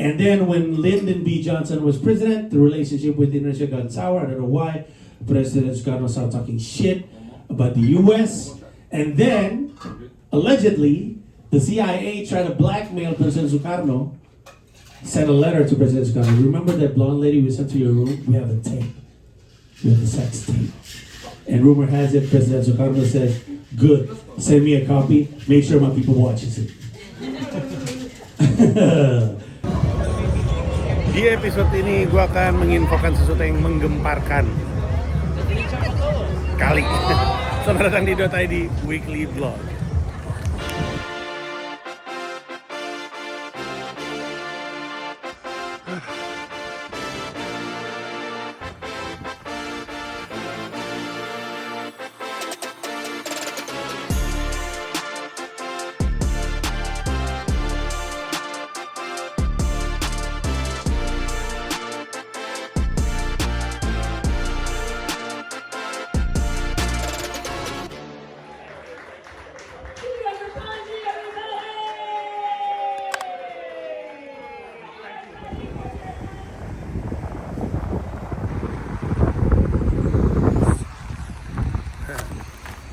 And then when Lyndon B. Johnson was president, the relationship with Indonesia got sour. I don't know why. President Sukarno started talking shit about the U.S. And then, allegedly, the CIA tried to blackmail President Sukarno, sent a letter to President Sukarno. Remember that blonde lady we sent to your room? We have a tape. We have a sex tape. And rumor has it, President Sukarno said, good, send me a copy, make sure my people watches it. Di episode ini gue akan menginfokan sesuatu yang menggemparkan. Kali. Selamat datang di .id Weekly Vlog.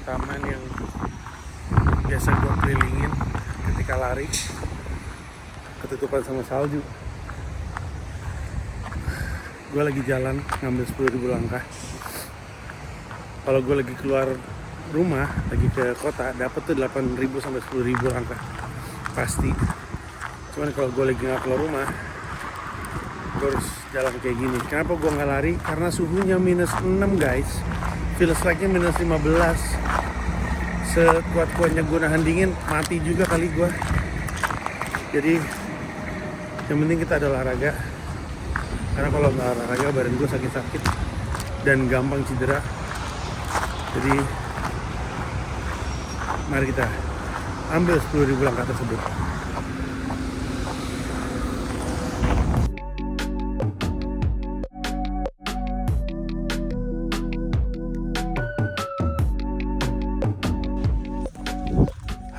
Taman yang biasa gue kelilingin ketika lari, ketutupan sama salju. Gue lagi jalan ngambil 10.000 langkah. Kalau gue lagi keluar rumah, lagi ke kota, dapet tuh 8.000 sampai 10.000 langkah pasti. Cuman kalau gue lagi nggak keluar rumah, gue harus jalan kayak gini. Kenapa gue nggak lari? Karena suhunya minus 6 guys. Feels like-nya minus 15. Sekuat-kuatnya gue nahan dingin, mati juga kali gue. Jadi yang penting kita ada olahraga. Karena kalau nggak olahraga badan gue sakit-sakit dan gampang cedera. Jadi mari kita ambil 10.000 langkah tersebut.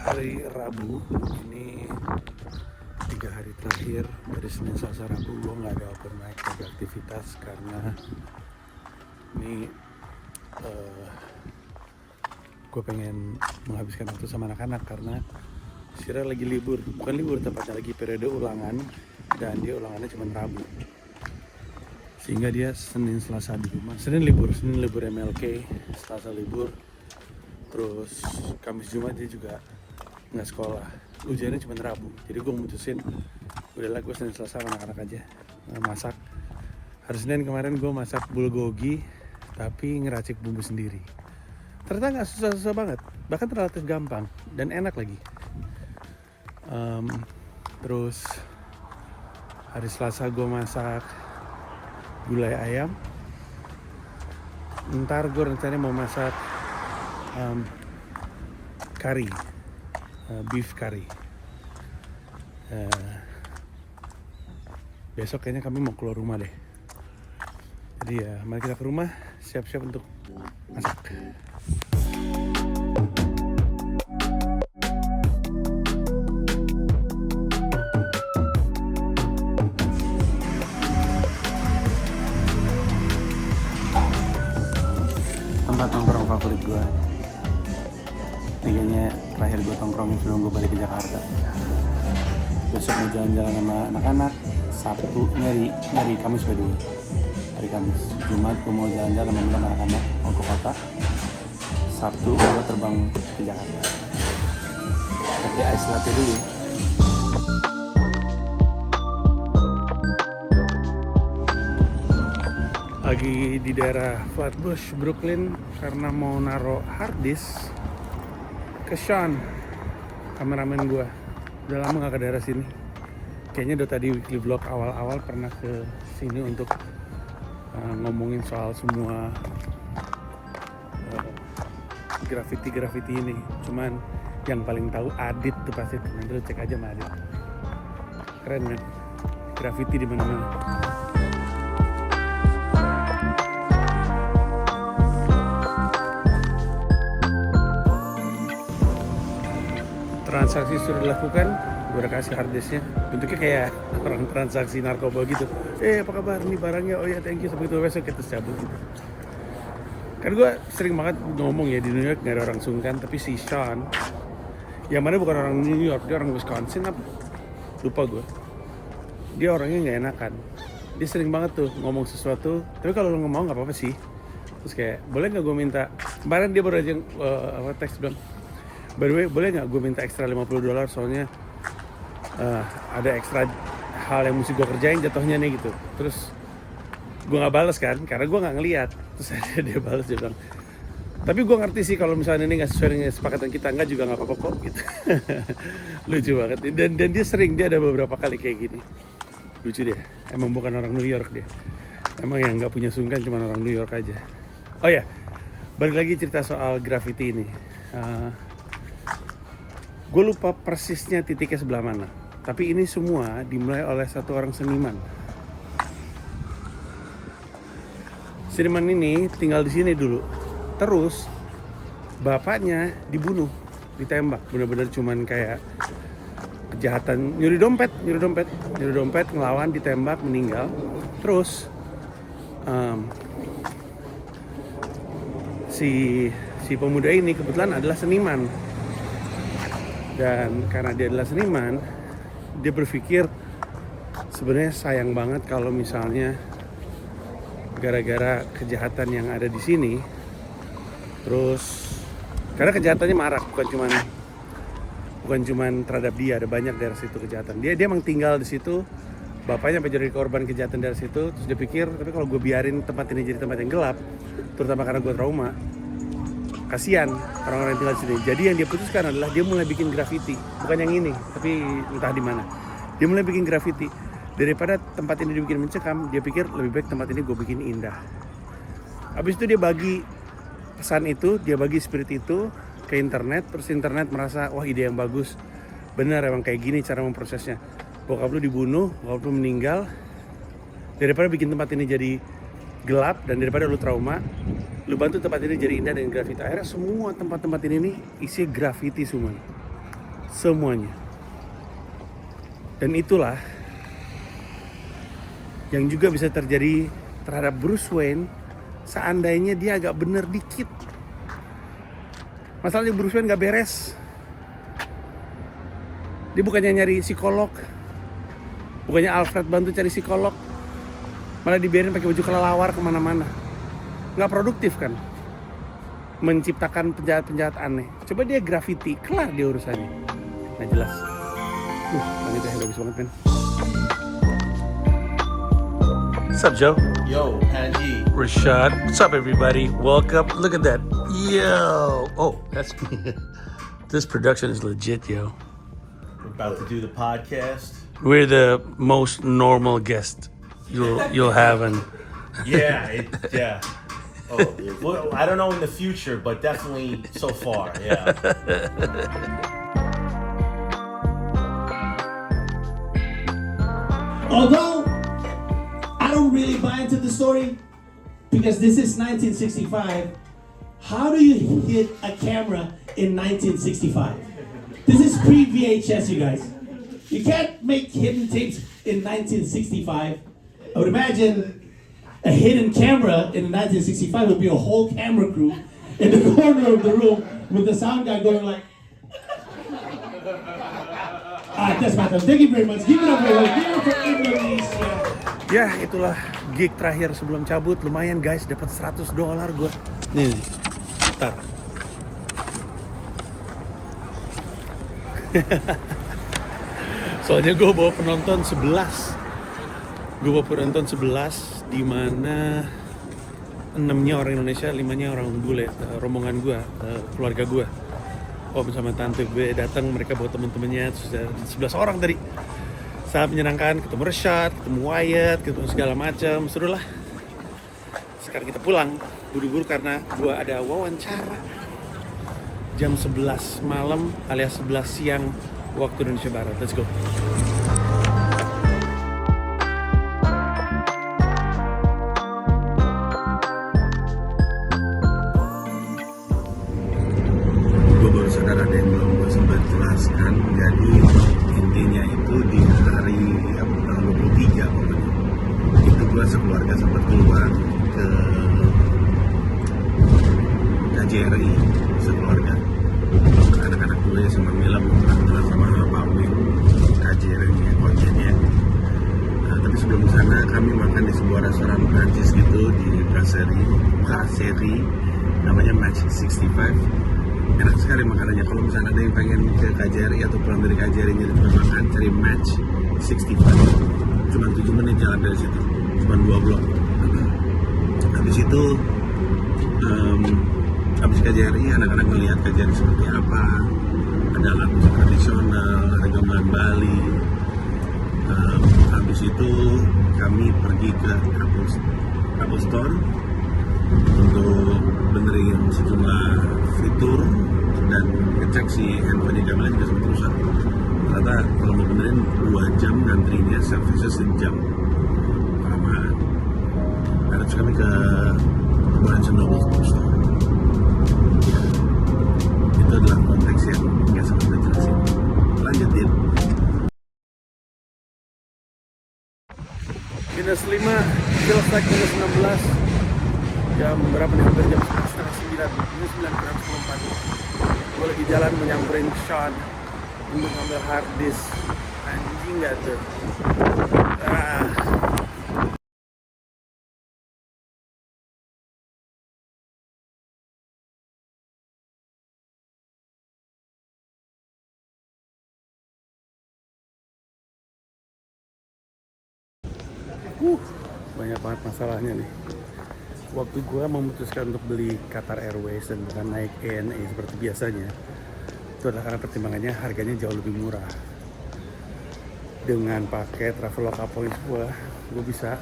Hari Rabu ini 3 hari terakhir dari Senin, Selasa, Rabu gue nggak ada open mic, nggak ada aktivitas karena ini gue pengen menghabiskan waktu sama anak-anak karena Sira lagi libur, bukan libur tepatnya lagi periode ulangan dan dia ulangannya cuma Rabu sehingga dia Senin, Selasa di rumah. Senin libur MLK, Selasa libur, terus Kamis Jumat dia juga nggak sekolah, ujiannya cuma Rabu. Jadi gue mutusin udahlah gue Senin Selasa sama anak-anak aja masak. Hari Senin kemarin gue masak bulgogi tapi ngeracik bumbu sendiri. Ternyata nggak susah-susah banget, bahkan relatif gampang dan enak lagi. Terus hari Selasa gue masak gulai ayam. Ntar gue rencananya mau masak curry, beef curry. Besok kayaknya kami mau keluar rumah deh. Jadi ya mari kita ke rumah, siap-siap untuk masak. Tempat nongkrong favorit gue. Kayaknya terakhir gue tongkrongin sebelum gue balik ke Jakarta. Besok mau jalan-jalan sama anak-anak. Sabtu nyari Kamis by the way. Hari Kamis. Jumat gue mau jalan-jalan sama anak-anak, mau ke kota. Sabtu gue terbang ke Jakarta. Tapi ice latte dulu. Lagi di daerah Flatbush, Brooklyn karena mau naro hard disk ke Sean, kameramen gue. Udah lama gak ke daerah sini. Kayaknya udah tadi weekly vlog awal-awal pernah ke sini untuk ngomongin soal semua graffiti ini. Cuman yang paling tahu Adit tuh pasti. Nanti lu cek aja sama Adit. Keren kan? Graffiti di mana-mana. Transaksi sudah dilakukan, gue udah kasih hard disknya, bentuknya kayak orang transaksi narkoba gitu. Apa kabar, ini barangnya, oh ya thank you, sampai itu besok kita cabut gitu. Kan gue sering banget ngomong ya, di New York gak ada orang sungkan, tapi si Sean, yang mana bukan orang New York, dia orang Wisconsin apa? Lupa gue. Dia orangnya gak enakan. Dia sering banget tuh ngomong sesuatu, tapi kalau lo nggak mau nggak apa-apa sih. Terus kayak, boleh nggak gue minta, kemarin dia baru aja teks bilang, by the way, boleh nggak gue minta ekstra $50 soalnya ada ekstra hal yang mesti gue kerjain jatuhnya nih gitu. Terus gue nggak balas kan, karena gue nggak ngeliat. Terus dia balas, dia bilang, tapi gue ngerti sih kalau misalnya ini nggak sesuai dengan kesepakatan kita, nggak juga nggak apa-apa kok gitu. Lucu banget. Dan dia sering, dia ada beberapa kali kayak gini. Lucu dia, emang bukan orang New York dia. Emang yang nggak punya sungkan cuma orang New York aja. Oh ya, balik lagi cerita soal graffiti ini. Gue lupa persisnya titiknya sebelah mana. Tapi ini semua dimulai oleh satu orang seniman. Seniman ini tinggal di sini dulu. Terus bapaknya dibunuh, ditembak. Bener-bener cuman kayak kejahatan, nyuri dompet, ngelawan, ditembak, meninggal. Terus si pemuda ini kebetulan adalah seniman, dan karena dia adalah seniman, dia berpikir sebenarnya sayang banget kalau misalnya gara-gara kejahatan yang ada di sini, terus karena kejahatannya marak, bukan cuman terhadap dia, ada banyak daerah situ kejahatan. Dia emang tinggal di situ, bapaknya sampai jadi korban kejahatan dari situ. Terus dia pikir, tapi kalau gue biarin tempat ini jadi tempat yang gelap, terutama karena gue trauma, kasihan orang-orang yang tinggal di sini. Jadi yang dia putuskan adalah dia mulai bikin graffiti, bukan yang ini, tapi entah di mana. Dia mulai bikin graffiti. Daripada tempat ini dibikin mencekam, dia pikir lebih baik tempat ini gue bikin indah. Habis itu dia bagi pesan itu, dia bagi spirit itu ke internet. Terus internet merasa, wah ide yang bagus, benar emang kayak gini cara memprosesnya. Bokap lu dibunuh, bokap lu meninggal, daripada bikin tempat ini jadi gelap dan daripada lu trauma, lu bantu tempat ini jadi indah dengan graffiti. Akhirnya semua tempat-tempat ini nih isi graffiti semuanya. Dan itulah yang juga bisa terjadi terhadap Bruce Wayne seandainya dia agak bener dikit. Masalahnya Bruce Wayne gak beres. Dia bukannya nyari psikolog, bukannya Alfred bantu cari psikolog, malah dibiarin pakai baju kelelawar kemana-mana. Gak produktif kan, menciptakan penjahat-penjahat aneh. Coba dia graffiti, kelar dia urusannya. Nah jelas. Langit ya, bagus banget kan. What's up, Joe? Yo, Panji. Rashad. What's up, everybody? Welcome. Look at that. Yo. Oh, that's this production is legit, yo. We're about to do the podcast. We're the most normal guest you'll have, and Yeah. Oh, well, I don't know in the future, but definitely so far. Yeah. Although I don't really buy into the story, because this is 1965. How do you hit a camera in 1965? This is pre-VHS, you guys. You can't make hidden tapes in 1965. I would imagine a hidden camera in 1965 would be a whole camera crew in the corner of the room with the sound guy going like. That's my time. Thank you very much. Give it up for Indonesia. ya itulah gig terakhir sebelum cabut. Lumayan guys, dapat $100 gue. Nih, ntar. Soalnya gue bawa penonton 11. Di mana 6-nya orang Indonesia, 5-nya orang bule, rombongan gue, keluarga gue. Om sama tante gue datang, mereka bawa temen-temennya, terus ada 11 orang tadi. Sangat menyenangkan, ketemu Rashad, ketemu Wyatt, ketemu segala macam, seru lah. Sekarang kita pulang, buru-buru karena gue ada wawancara jam 11 malam alias 11 siang waktu Indonesia Barat. Let's go. Gue baru sadar ada yang belum gue sempat jelaskan. Jadi intinya sekeluarga sempat keluar ke KJRI sekeluarga. Anak-anak gue sama Mila belum pernah sama Pak Win KJRI-nya, kontennya. Tapi sebelum sana kami makan di sebuah restoran Prancis gitu di Brasserie, namanya Match 65. Enak sekali makanannya. Kalau misalnya ada yang pengen ke KJRI atau pulang dari KJRI nyari tempat makan, cari Match 65. Cuma 7 menit jalan dari situ, cuma 2 blok. Habis itu habis KJRI, anak-anak melihat KJRI seperti apa. Ada alat musik tradisional, ada gamelan Bali. Habis itu kami pergi ke Apple Store untuk benerin sejumlah fitur dan ngecek si handphone Kamila juga sempat rusak. Ternyata kalau mau benerin 2 jam ngantrinya, service sejam. Kelamaan. Terus kami ke Barnes & Noble Store. Ya, itu adalah konteks yang nggak sempat dijelasin. Lanjutin. -5, feels like -16. Jam berapa nih? Hampir jam 8:30, -9, gue lagi jalan menyamperin Sean untuk ngambil hard disk. Anjing gak tuh? Banyak banget masalahnya nih. Waktu gue memutuskan untuk beli Qatar Airways dan bukan naik ANA seperti biasanya, itu adalah karena pertimbangannya harganya jauh lebih murah. Dengan pakai Traveloka Points gue bisa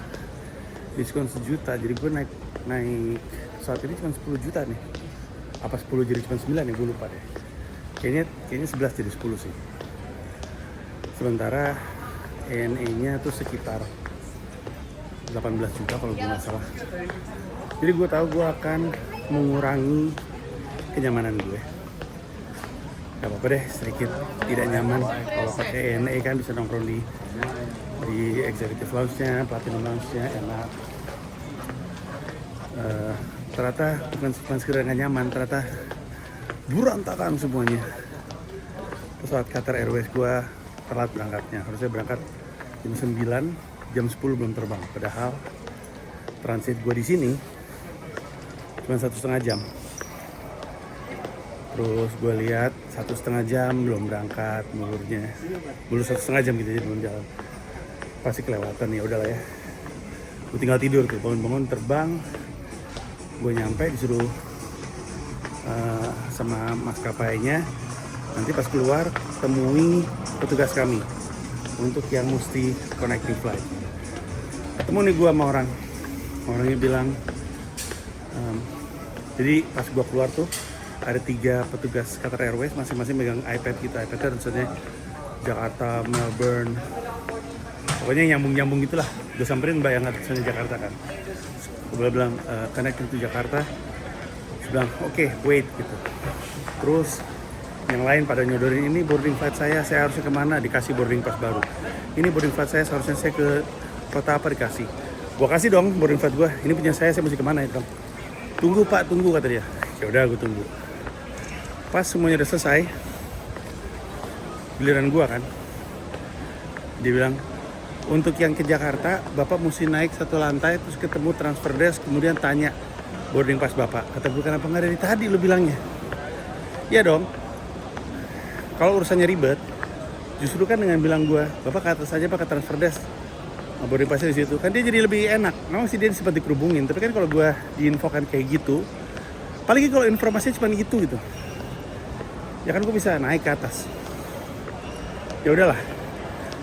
diskon 1 juta. Jadi gue naik saat ini cuma 10 juta nih. Apa 10 jadi cuma 9 ya, gue lupa deh. Kayaknya 11 jadi 10 sih. Sementara ANA-nya tuh sekitar 18 juta kalau gue nggak salah. Jadi gue tahu gue akan mengurangi kenyamanan gue. Gak apa-apa deh, sedikit tidak nyaman. Kalau pakai ANA kan bisa nongkrong di executive lounge-nya, platinum lounge-nya, enak. Ternyata bukan sekedar nggak nyaman, ternyata berantakan semuanya. Pesawat Qatar Airways gue telat berangkatnya. Harusnya berangkat jam 9. Jam 10 belum terbang, padahal transit gue di sini cuma 1,5 jam. Terus gue lihat 1,5 jam belum berangkat, mulur 1,5 jam gitu jadi belum jalan. Pasti kelewatan, ya udahlah ya. Gue tinggal tidur tuh, bangun-bangun terbang. Gue nyampe disuruh sama maskapainya, nanti pas keluar temui petugas kami untuk yang mesti connecting flight. Ketemu nih gue sama orangnya bilang, jadi pas gue keluar tuh ada 3 petugas Qatar Airways, masing-masing megang iPad gitu. iPad-nya tulisannya Jakarta, Melbourne, pokoknya nyambung gitulah. Gue samperin bayangan tulisannya Jakarta kan. Gue bilang connecting to Jakarta. Gue bilang oke, wait gitu. Terus yang lain pada nyodorin, ini boarding flight saya harusnya kemana, dikasih boarding pass baru. Ini boarding flight saya seharusnya saya ke kota apa, dikasih. Gua kasih dong boarding flight gua, ini punya saya mesti kemana itu. Tunggu pak, tunggu kata dia. Ya udah gue tunggu. Pas semuanya udah selesai, giliran gua kan. Dia bilang, untuk yang ke Jakarta, bapak mesti naik 1 lantai, terus ketemu transfer desk, kemudian tanya boarding pass bapak. Kata gue, kenapa nggak dari tadi lu bilangnya? Iya dong. Kalau urusannya ribet, justru kan dengan bilang gue, bapak ke atas aja pak, ke transfer desk, boarding passnya di situ, kan dia jadi lebih enak. Memang sih dia sempat dikerubungin, tapi kan kalau gue diinfokan kayak gitu, apalagi kalau informasinya cuma gitu, ya kan gue bisa naik ke atas. Ya udahlah,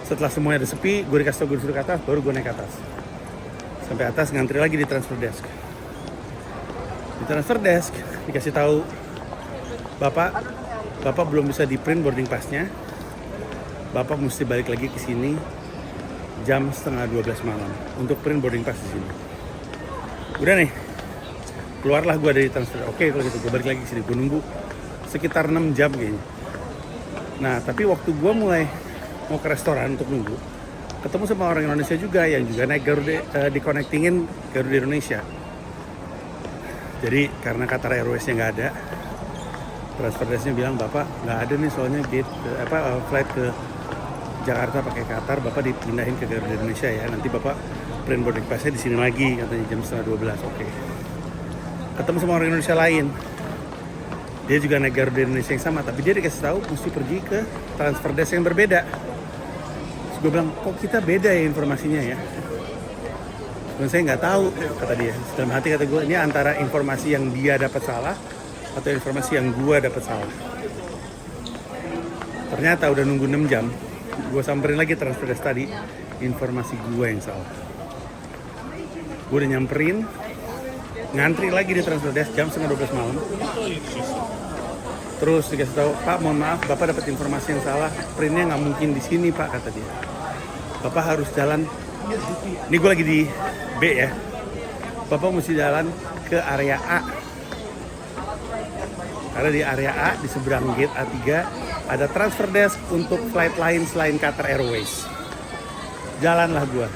setelah semuanya udah sepi, gue dikasih tau gue disuruh ke atas, baru gue naik ke atas. Sampai atas ngantri lagi di transfer desk. Di transfer desk dikasih tahu, Bapak belum bisa di print boarding passnya. Bapak mesti balik lagi ke sini jam 11:30 malam untuk print boarding pass di sini. Udah nih, keluarlah gue dari transfer. Oke kalau gitu gue balik lagi ke sini. Gue nunggu sekitar 6 jam kayaknya. Nah tapi waktu gue mulai mau ke restoran untuk nunggu, ketemu sama orang Indonesia juga yang juga naik Garuda, di-connectingin Garuda Indonesia. Jadi karena Qatar Airways-nya nggak ada, transfer desk-nya bilang, Bapak nggak ada nih soalnya flight ke Jakarta pakai Qatar, Bapak dipindahin ke Garuda Indonesia ya. Nanti Bapak print boarding pass-nya di sini lagi, katanya jam 11:30. Oke. Ketemu sama orang Indonesia lain. Dia juga naik Garuda Indonesia yang sama, tapi dia dikasih tahu mesti pergi ke transfer desk yang berbeda. Terus gue bilang, kok kita beda ya informasinya ya? Dan saya nggak tahu, kata dia. Dalam hati kata gue, ini antara informasi yang dia dapat salah atau informasi yang gue dapat salah. Ternyata udah nunggu 6 jam, gue samperin lagi transfer desk tadi, informasi gue yang salah. Gue udah nyamperin, ngantri lagi di transfer desk jam 11:30 malam. Terus dikasih tahu, Pak mohon maaf, Bapak dapat informasi yang salah, printnya nggak mungkin di sini Pak, kata dia. Bapak harus jalan, ini gue lagi di B ya, Bapak mesti jalan ke area A. Karena di area A, di seberang gate A3, ada transfer desk untuk flight lain selain Qatar Airways. Jalanlah gue,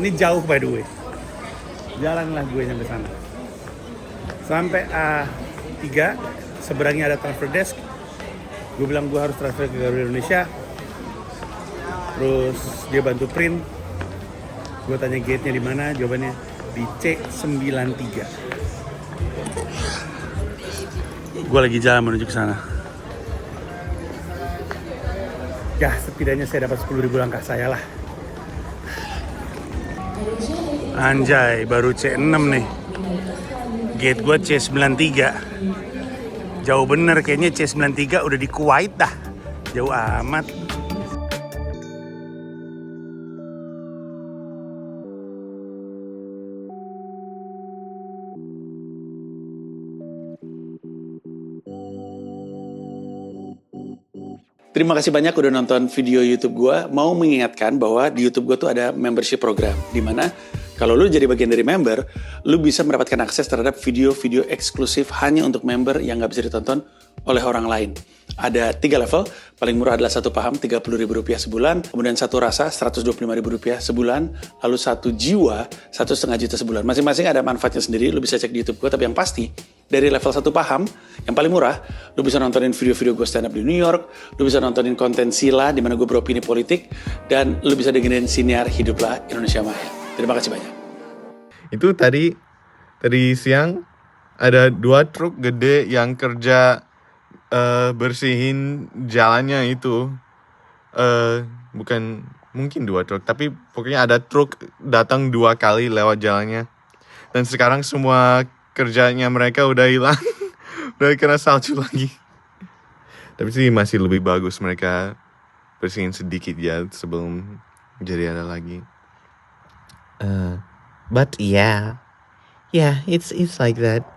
ini jauh by the way. Jalanlah gue sampai sana. Sampai A3, seberangnya ada transfer desk. Gue bilang gue harus transfer ke Garuda Indonesia. Terus dia bantu print. Gue tanya gate-nya di mana, jawabannya di C93. Gue lagi jalan menuju ke sana. Ya, setidaknya saya dapat 10.000 langkah saya lah. Anjay, baru C6 nih. Gate gue C93. Jauh bener, kayaknya C93 udah di Kuwait dah. Jauh amat. Terima kasih banyak udah nonton video YouTube gue. Mau mengingatkan bahwa di YouTube gue tuh ada membership program, di mana kalau lu jadi bagian dari member, lu bisa mendapatkan akses terhadap video-video eksklusif hanya untuk member yang nggak bisa ditonton oleh orang lain. Ada 3 level, paling murah adalah 1 paham Rp30.000 sebulan, kemudian 1 rasa Rp125.000 sebulan, lalu 1 jiwa Rp1,5 juta sebulan. Masing-masing ada manfaatnya sendiri, lu bisa cek di YouTube gue, tapi yang pasti dari level 1 paham, yang paling murah, lu bisa nontonin video-video gue stand up di New York, lu bisa nontonin konten Sila, di mana gue beropini politik, dan lu bisa dengerin siniar Hiduplah Indonesia Maya. Terima kasih banyak. Itu tadi siang ada 2 truk gede yang kerja bersihin jalannya itu. Bukan mungkin 2 truk, tapi pokoknya ada truk datang 2 kali lewat jalannya. Dan sekarang semua kerjanya mereka udah hilang. Udah kena salju lagi. Tapi sih masih lebih bagus mereka bersihin sedikit ya sebelum jadi ada lagi. But yeah, it's like that.